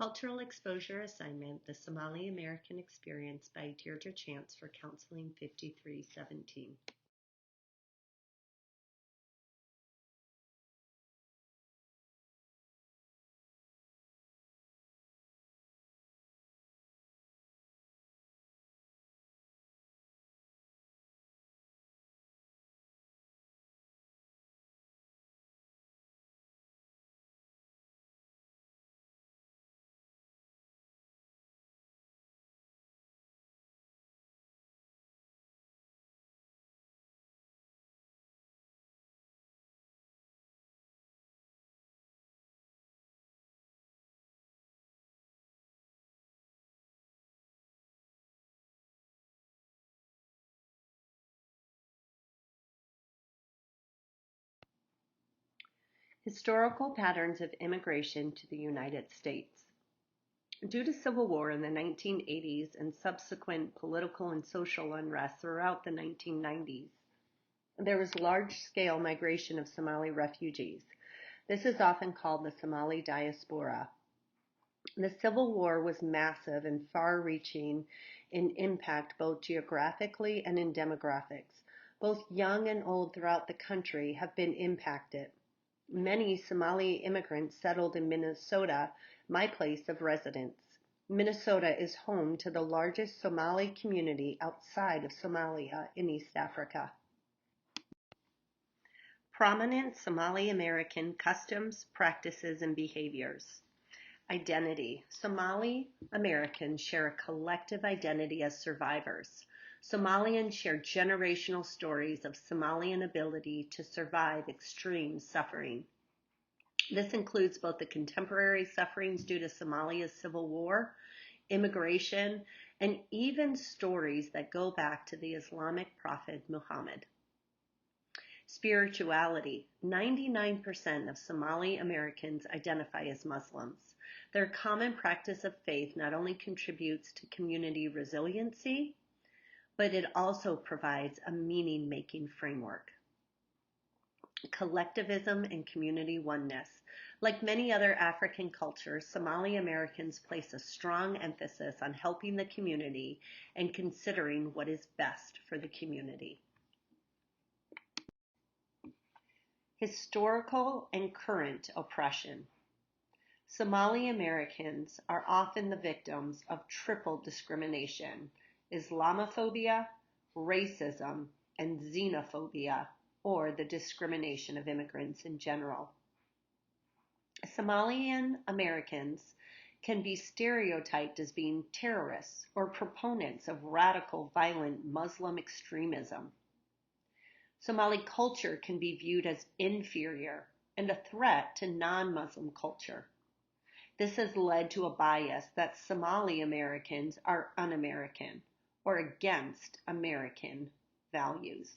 Cultural Exposure Assignment, The Somali American Experience by Deirdre Chance for Counseling 5317. Historical patterns of immigration to the United States. Due to civil war in the 1980s and subsequent political and social unrest throughout the 1990s, there was large-scale migration of Somali refugees. This is often called the Somali diaspora. The Civil War was massive and far-reaching in impact both geographically and in demographics. Both young and old throughout the country have been impacted. Many Somali immigrants settled in Minnesota, my place of residence. Minnesota is home to the largest Somali community outside of Somalia in East Africa. Prominent Somali American customs, practices, and behaviors. Identity. Somali Americans share a collective identity as survivors. Somalians share generational stories of Somalian ability to survive extreme suffering. This includes both the contemporary sufferings due to Somalia's civil war, immigration, and even stories that go back to the Islamic prophet Muhammad. Spirituality. 99% of Somali Americans identify as Muslims. Their common practice of faith not only contributes to community resiliency, but it also provides a meaning-making framework. Collectivism and community oneness. Like many other African cultures, Somali Americans place a strong emphasis on helping the community and considering what is best for the community. Historical and current oppression. Somali Americans are often the victims of triple discrimination: Islamophobia, racism, and xenophobia, or the discrimination of immigrants in general. Somalian Americans can be stereotyped as being terrorists or proponents of radical, violent Muslim extremism. Somali culture can be viewed as inferior and a threat to non-Muslim culture. This has led to a bias that Somali Americans are un-American or against American values.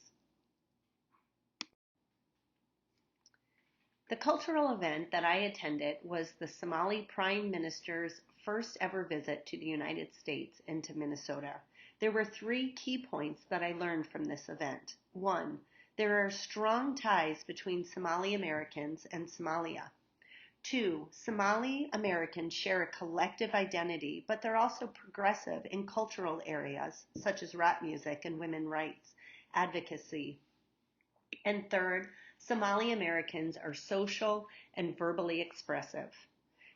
The cultural event that I attended was the Somali Prime Minister's first ever visit to the United States and to Minnesota. There were 3 key points that I learned from this event. 1, there are strong ties between Somali Americans and Somalia. 2, Somali Americans share a collective identity, but they're also progressive in cultural areas such as rap music and women's rights advocacy. And 3rd, Somali Americans are social and verbally expressive.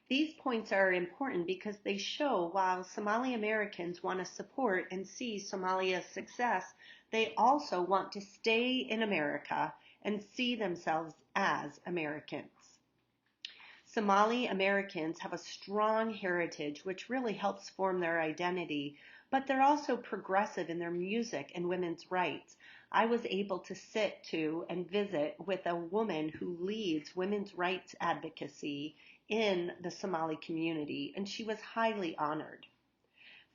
These points are important because they show while Somali Americans want to support and see Somalia's success, they also want to stay in America and see themselves as Americans. Somali Americans have a strong heritage which really helps form their identity, but they're also progressive in their music and women's rights. I was able to sit to and visit with a woman who leads women's rights advocacy in the Somali community, and she was highly honored.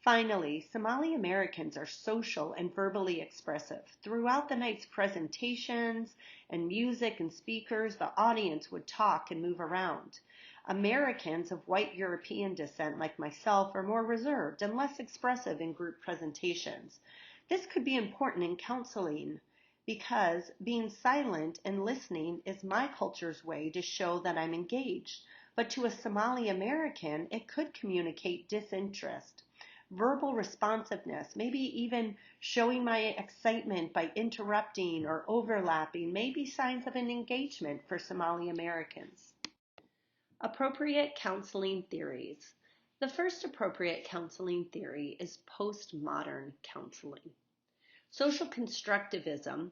Finally, Somali Americans are social and verbally expressive. Throughout the night's presentations and music and speakers, the audience would talk and move around. Americans of white European descent like myself are more reserved and less expressive in group presentations. This could be important in counseling because being silent and listening is my culture's way to show that I'm engaged. but to a Somali American, it could communicate disinterest. Verbal responsiveness, maybe even showing my excitement by interrupting or overlapping, may be signs of an engagement for Somali Americans. Appropriate counseling theories. The first appropriate counseling theory is postmodern counseling. Social constructivism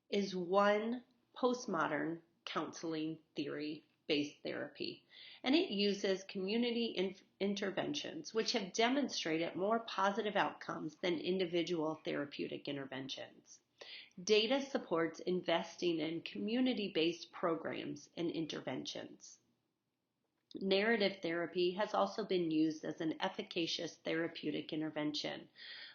is one postmodern counseling theory based therapy, and it uses community interventions which have demonstrated more positive outcomes than individual therapeutic interventions. Data supports investing in community-based programs and interventions. Narrative therapy has also been used as an efficacious therapeutic intervention.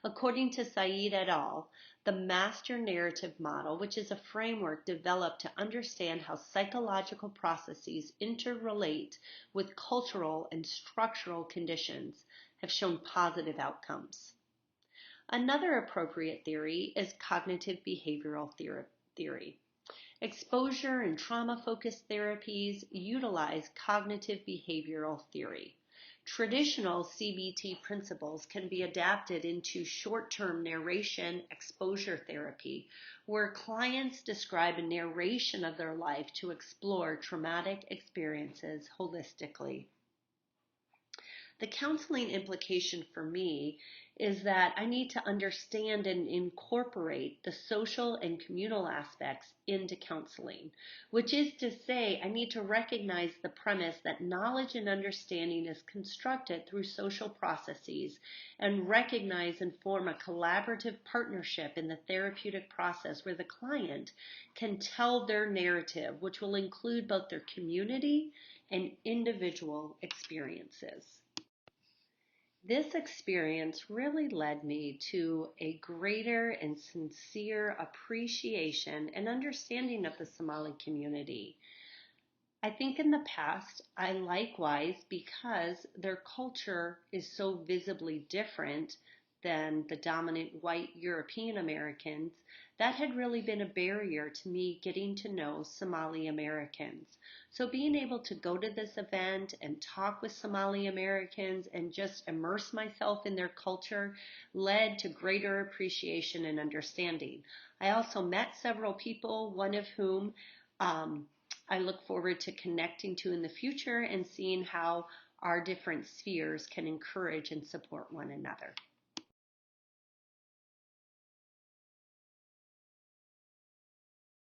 According to Said et al., the master narrative model, which is a framework developed to understand how psychological processes interrelate with cultural and structural conditions, have shown positive outcomes. Another appropriate theory is cognitive behavioral theory. Exposure and trauma-focused therapies utilize cognitive behavioral theory. Traditional CBT principles can be adapted into short-term narration exposure therapy, where clients describe a narration of their life to explore traumatic experiences holistically. The counseling implication for me is that I need to understand and incorporate the social and communal aspects into counseling, which is to say I need to recognize the premise that knowledge and understanding is constructed through social processes and recognize and form a collaborative partnership in the therapeutic process where the client can tell their narrative, which will include both their community and individual experiences. This experience really led me to a greater and sincere appreciation and understanding of the Somali community. I think in the past, I likewise, because their culture is so visibly different than the dominant white European Americans, that had really been a barrier to me getting to know Somali Americans. So being able to go to this event and talk with Somali Americans and just immerse myself in their culture led to greater appreciation and understanding. I also met several people, one of whom I look forward to connecting to in the future and seeing how our different spheres can encourage and support one another.